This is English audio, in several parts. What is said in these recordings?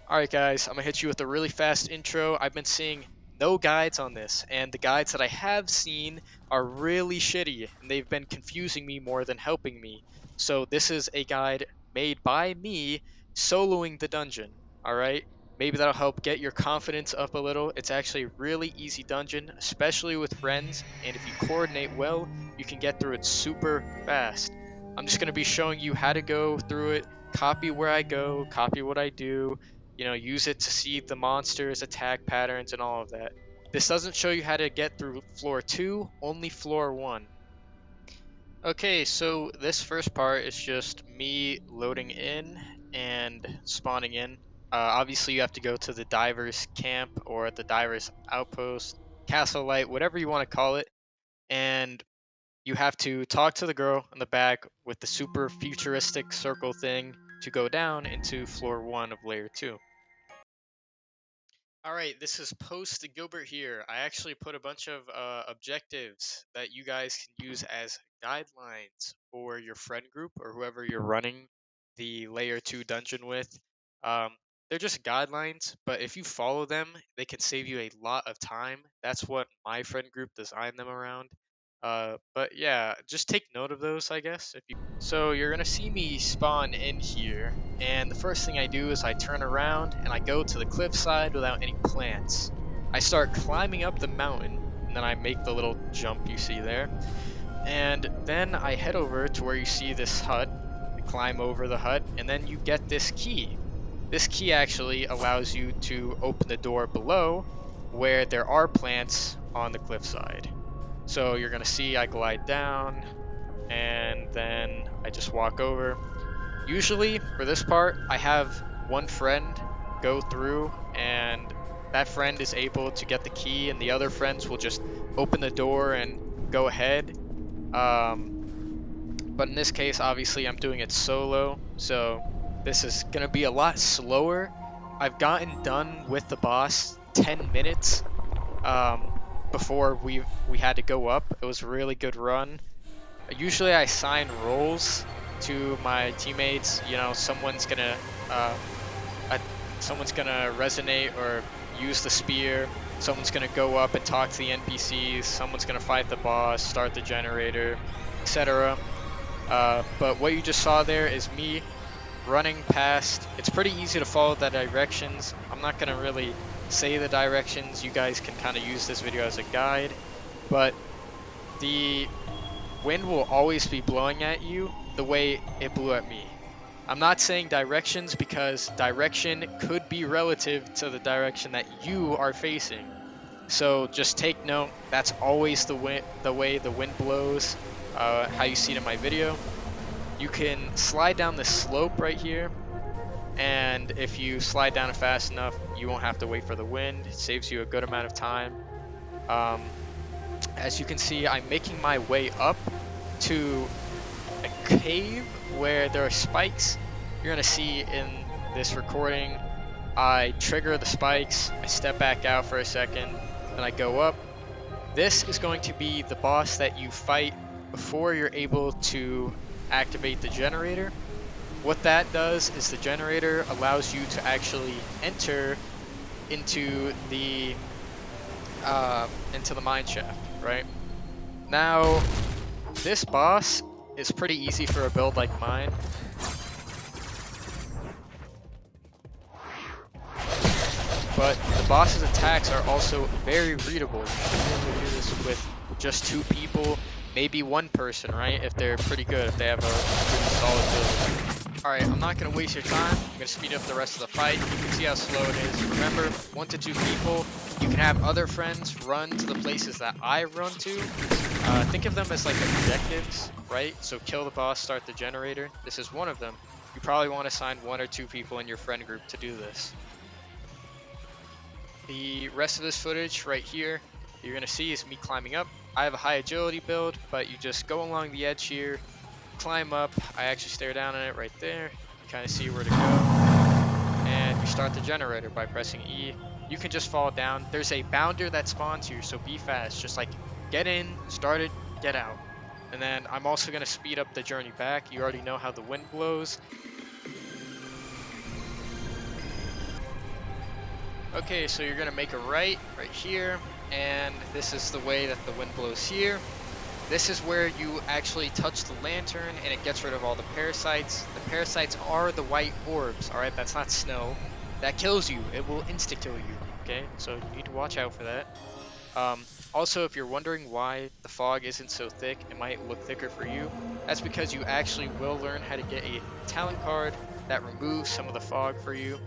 Alright guys, I'm gonna hit you with a really fast intro. I've been seeing no guides on this, and the guides that I have seen are really shitty, and they've been confusing me more than helping me. So this is a guide made by me soloing the dungeon, alright? Maybe that'll help get your confidence up a little. It's actually a really easy dungeon, especially with friends, and if you coordinate well, you can get through it super fast. I'm just gonna be showing you how to go through it, copy where I go, copy what I do, use it to see the monsters, attack patterns, and all of that. This doesn't show you how to get through floor 2, only floor 1. Okay, so this first part is just me loading in and spawning in. Obviously, you have to go to the diver's camp or the diver's outpost, castle light, whatever you want to call it, and you have to talk to the girl in the back with the super futuristic circle thing to go down into floor 1 of layer 2. All right, this is post Gilbert here. I actually put a bunch of objectives that you guys can use as guidelines for your friend group or whoever you're running the layer 2 dungeon with. Um, they're just guidelines, but if you follow them, they can save you a lot of time. That's what my friend group designed them around. But yeah, just take note of those, I guess. So you're gonna see me spawn in here, and the first thing I do is I turn around and I go to the cliffside without any plants. I start climbing up the mountain, and then I make the little jump you see there. And then I head over to where you see this hut. I climb over the hut, and then you get this key. This key actually allows you to open the door below where there are plants on the cliffside. So you're gonna see I glide down, and then I just walk over. Usually for this part, I have one friend go through, and that friend is able to get the key, and the other friends will just open the door and go ahead. But in this case, obviously, I'm doing it solo, so this is gonna be a lot slower. I've gotten done with the boss 10 minutes before we had to go up. It was a really good run. Usually I assign roles to my teammates. Uh, uh, someone's gonna resonate or use the spear. Someone's gonna go up and talk to the NPCs. Someone's gonna fight the boss, start the generator, etc. But what you just saw there is me running past. It's pretty easy to follow the directions. I'm not gonna really say the directions. You guys can kind of use this video as a guide, but the wind will always be blowing at you the way it blew at me. I'm not saying directions because direction could be relative to the direction that you are facing. So just take note, that's always the way the wind blows, how you see it in my video. You can slide down the slope right here, and if you slide down it fast enough, you won't have to wait for the wind. It saves you a good amount of time. As you can see, I'm making my way up to a cave where there are spikes. You're gonna see in this recording, I trigger the spikes, I step back out for a second, then I go up. This is going to be the boss that you fight before you're able to activate the generator. What that does is the generator allows you to actually enter into the mine shaft, right? Now, this boss is pretty easy for a build like mine. But the boss's attacks are also very readable. You should be able to do this with just 2 people, maybe 1 person, right? If they're pretty good, if they have a pretty solid build. Alright, I'm not going to waste your time. I'm going to speed up the rest of the fight. You can see how slow it is. Remember, 1 to 2 people. You can have other friends run to the places that I run to. Think of them as like objectives, right? So kill the boss, start the generator. This is one of them. You probably want to assign 1 or 2 people in your friend group to do this. The rest of this footage right here, you're going to see is me climbing up. I have a high agility build, but you just go along the edge here, climb up. I actually stare down on it right there. You kind of see where to go. And you start the generator by pressing E. You can just fall down. There's a bounder that spawns here, so be fast. Just like get in, start it, get out. And then I'm also going to speed up the journey back. You already know how the wind blows. Okay, so you're gonna make a right here, and this is the way that the wind blows here. This is where you actually touch the lantern and it gets rid of all the parasites. The parasites are the white orbs, alright? That's not snow. That kills you. It will insta-kill you, okay? So you need to watch out for that. Also, if you're wondering why the fog isn't so thick, it might look thicker for you. That's because you actually will learn how to get a talent card that removes some of the fog for you.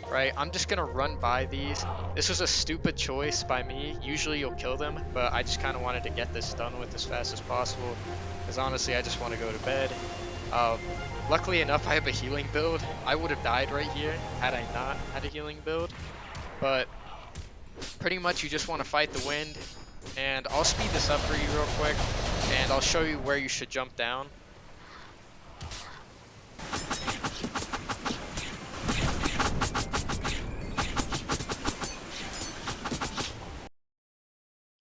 Right, I'm just gonna run by these. This was a stupid choice by me. Usually you'll kill them, but I just kind of wanted to get this done with as fast as possible. Because honestly, I just want to go to bed. Luckily enough, I have a healing build. I would have died right here had I not had a healing build. But pretty much you just want to fight the wind. And I'll speed this up for you real quick. And I'll show you where you should jump down.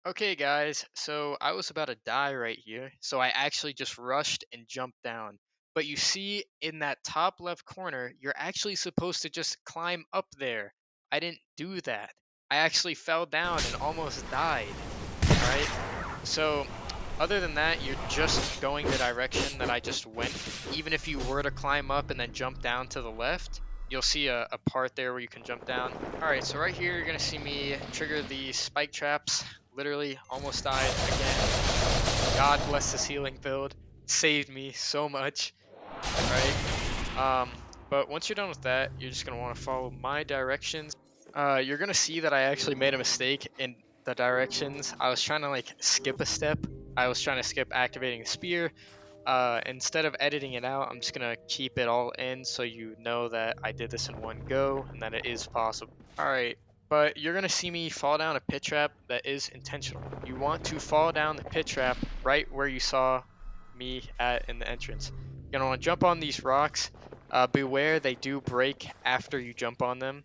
Okay guys, so I was about to die right here, so I actually just rushed and jumped down. But you see in that top left corner, you're actually supposed to just climb up there. I didn't do that. I actually fell down and almost died, alright? So, other than that, you're just going the direction that I just went. Even if you were to climb up and then jump down to the left, you'll see a part there where you can jump down. Alright, so right here you're going to see me trigger the spike traps. Literally almost died again. God bless this healing build. It saved me so much. Alright. But once you're done with that, you're just going to want to follow my directions. You're going to see that I actually made a mistake in the directions. I was trying to like skip a step. I was trying to skip activating the spear. Instead of editing it out, I'm just gonna keep it all in so you know that I did this in one go and that it is possible. Alright, but you're gonna see me fall down a pit trap that is intentional. You want to fall down the pit trap right where you saw me at in the entrance. You're gonna want to jump on these rocks. Beware, they do break after you jump on them.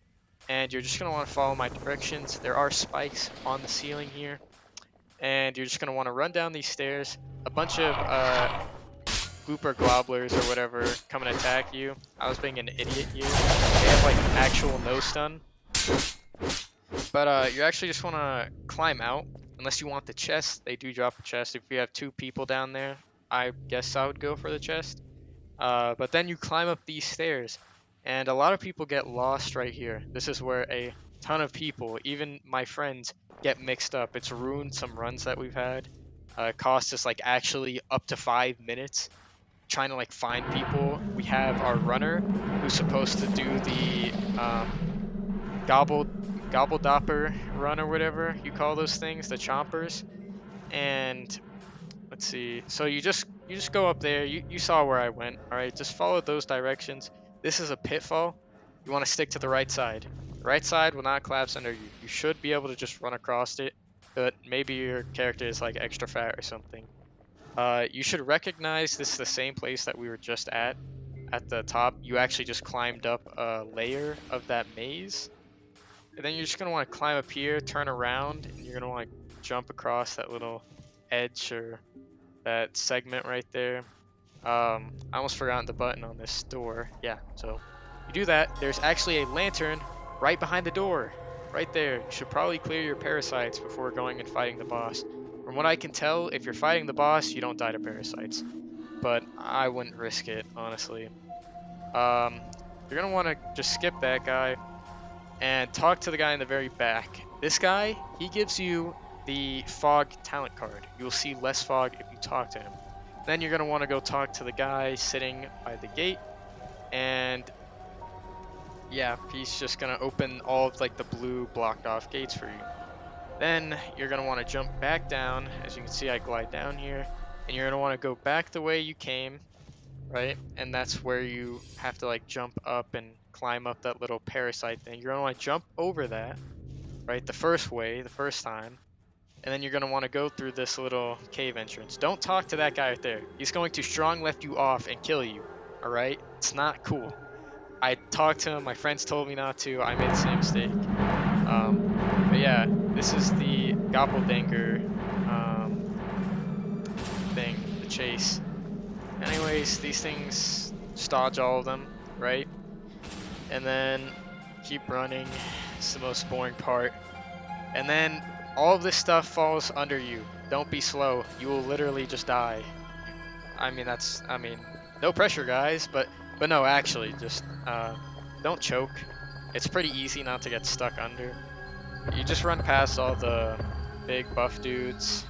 And you're just gonna want to follow my directions. There are spikes on the ceiling here. And you're just gonna want to run down these stairs. A bunch of Blooper Globblers or whatever come and attack you. I was being an idiot here. They have like actual no stun. But you actually just want to climb out. Unless you want the chest, they do drop a chest. If you have 2 people down there, I guess I would go for the chest. But then you climb up these stairs. And a lot of people get lost right here. This is where a ton of people, even my friends, get mixed up. It's ruined some runs that we've had. It cost us like actually up to 5 minutes trying to like find people. We have our runner who's supposed to do the gobbledopper run or whatever you call those things, the chompers. And let's see. So you just go up there. You saw where I went. All right, just follow those directions. This is a pitfall. You want to stick to the right side. The right side will not collapse under you. You should be able to just run across it, but maybe your character is like extra fat or something. You should recognize this is the same place that we were just at the top. You actually just climbed up a layer of that maze. And then you're just going to want to climb up here, turn around, and you're going to want to jump across that little edge or that segment right there. I almost forgot the button on this door. Yeah, so you do that. There's actually a lantern right behind the door. Right there. You should probably clear your parasites before going and fighting the boss. From what I can tell, if you're fighting the boss, you don't die to parasites. But I wouldn't risk it, honestly. You're going to want to just skip that guy and talk to the guy in the very back. This guy, he gives you the fog talent card. You'll see less fog if you talk to him. Then you're going to want to go talk to the guy sitting by the gate. And yeah, he's just going to open all of like the blue blocked off gates for you. Then you're going to want to jump back down. As you can see, I glide down here. And you're going to want to go back the way you came, right? And that's where you have to like jump up and climb up that little parasite thing. You're going to want to jump over that, right? The first way, the first time. And then you're going to want to go through this little cave entrance. Don't talk to that guy right there. He's going to strong left you off and kill you, alright? It's not cool. I talked to him. My friends told me not to. I made the same mistake. But yeah, this is the Doppelganger thing, the chase. Anyways, these things, just dodge all of them, right? And then keep running. It's the most boring part. And then all of this stuff falls under you. Don't be slow. You will literally just die. I mean, no pressure, guys, but no, actually, just don't choke. It's pretty easy not to get stuck under. You just run past all the big buff dudes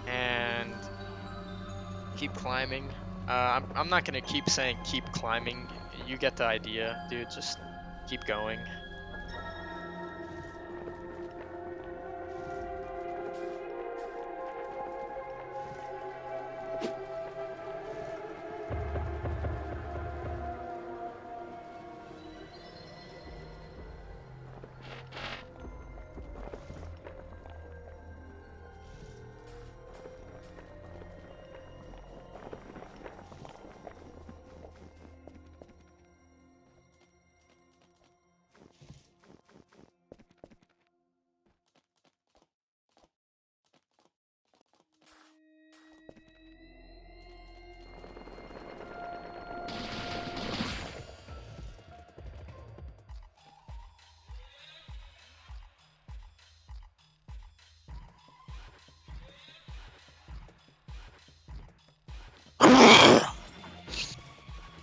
and keep climbing. I'm not gonna keep saying keep climbing. You get the idea, dude. Just keep going.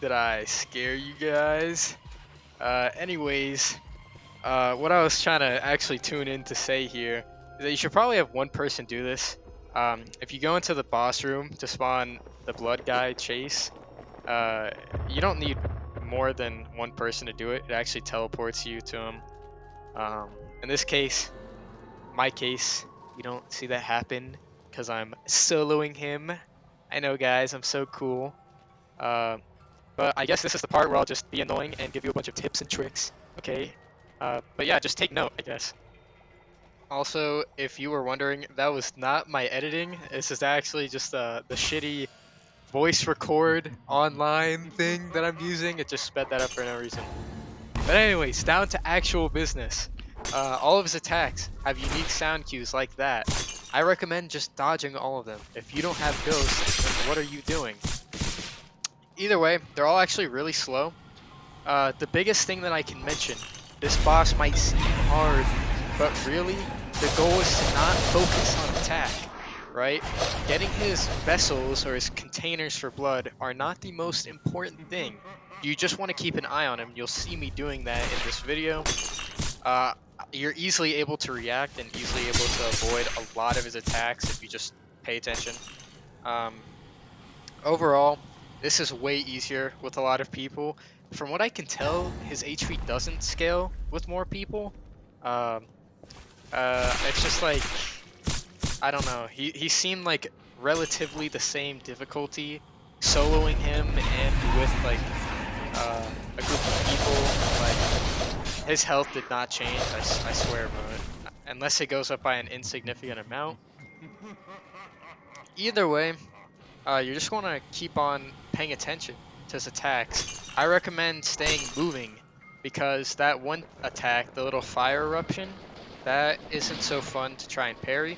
Did I scare you guys? Anyways, what I was trying to actually tune in to say here is that you should probably have one person do this. If you go into the boss room to spawn the blood guy Chase, you don't need more than one person to do it. It actually teleports you to him. In this case, my case, you don't see that happen because I'm soloing him. I know, guys, I'm so cool. But I guess this is the part where I'll just be annoying and give you a bunch of tips and tricks, okay? But yeah, just take note, I guess. Also, if you were wondering, that was not my editing. This is actually just the shitty voice record online thing that I'm using. It just sped that up for no reason. But anyways, down to actual business. All of his attacks have unique sound cues like that. I recommend just dodging all of them. If you don't have ghosts, then what are you doing? Either way, they're all actually really slow. The biggest thing that I can mention, this boss might seem hard, but really, the goal is to not focus on attack, right? Getting his vessels or his containers for blood are not the most important thing. You just want to keep an eye on him. You'll see me doing that in this video. You're easily able to react and easily able to avoid a lot of his attacks if you just pay attention. Overall, this is way easier with a lot of people. From what I can tell, his HP doesn't scale with more people. It's just like, I don't know. He seemed like relatively the same difficulty soloing him and with like a group of people. Like his health did not change. I swear, bro. Unless it goes up by an insignificant amount. Either way. You just want to keep on paying attention to his attacks. I recommend staying moving because that one attack, the little fire eruption, that isn't so fun to try and parry.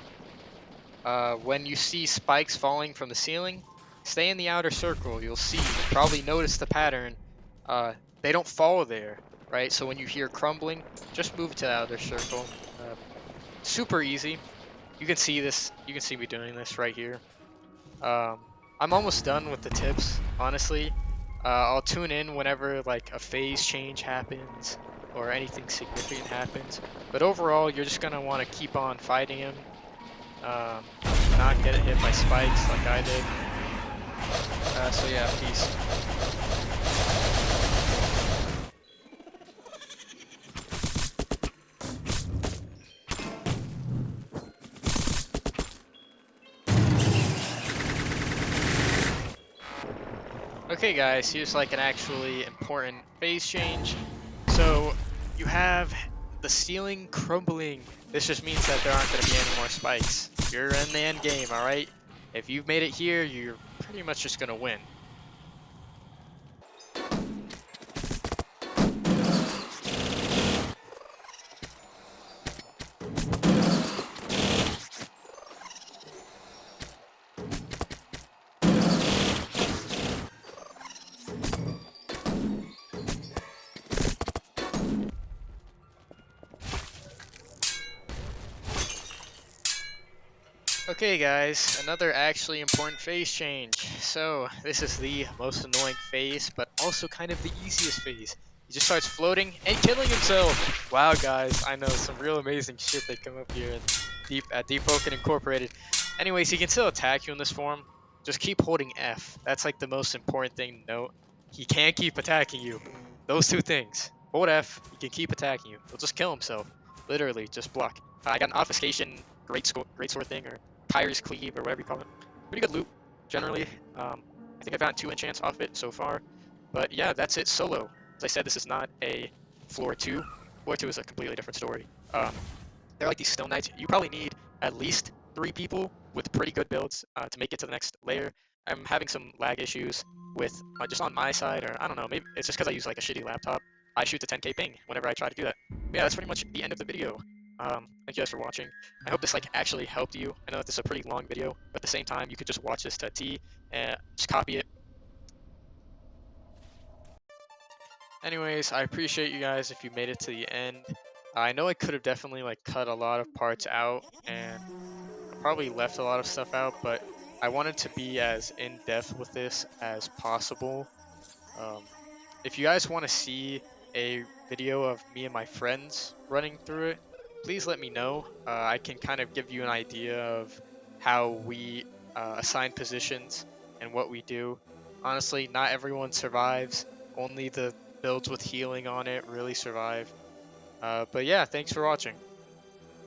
When you see spikes falling from the ceiling, stay in the outer circle. You'll see, probably notice the pattern. They don't fall there, right? So when you hear crumbling, just move to the outer circle. Super easy. You can see this. You can see me doing this right here. I'm almost done with the tips, honestly. I'll tune in whenever like a phase change happens or anything significant happens. But overall, you're just gonna want to keep on fighting him, not get hit by spikes like I did. So yeah, peace. Okay guys, here's like an actually important phase change. So you have the ceiling crumbling. This just means that there aren't going to be any more spikes. You're in the end game, alright? If you've made it here, you're pretty much just going to win. Okay guys, another actually important phase change. So, this is the most annoying phase, but also kind of the easiest phase. He just starts floating and killing himself! Wow guys, I know some real amazing shit that come up here at Deepwoken Incorporated. Anyways, he can still attack you in this form. Just keep holding F. That's like the most important thing to note. He can't keep attacking you. Those two things. Hold F, he can keep attacking you. He'll just kill himself. Literally, just block. I got an obfuscation great sword thing, or Tyr's Cleave, or whatever you call it. Pretty good loot, generally. I think I've gotten 2 enchants off it so far. But yeah, that's it solo. As I said, this is not a floor 2. Floor 2 is a completely different story. They're like these Stone Knights. You probably need at least 3 people with pretty good builds to make it to the next layer. I'm having some lag issues with just on my side, or I don't know, maybe it's just because I use like a shitty laptop. I shoot the 10k ping whenever I try to do that. But yeah, that's pretty much the end of the video. Thank you guys for watching. I hope this like actually helped you. I know that this is a pretty long video, but at the same time, you could just watch this to a T and just copy it. Anyways, I appreciate you guys if you made it to the end. I know I could have definitely like cut a lot of parts out and probably left a lot of stuff out, but I wanted to be as in-depth with this as possible. Um, if you guys want to see a video of me and my friends running through it, please let me know. I can kind of give you an idea of how we assign positions and what we do. Honestly, not everyone survives. Only the builds with healing on it really survive. But yeah, thanks for watching.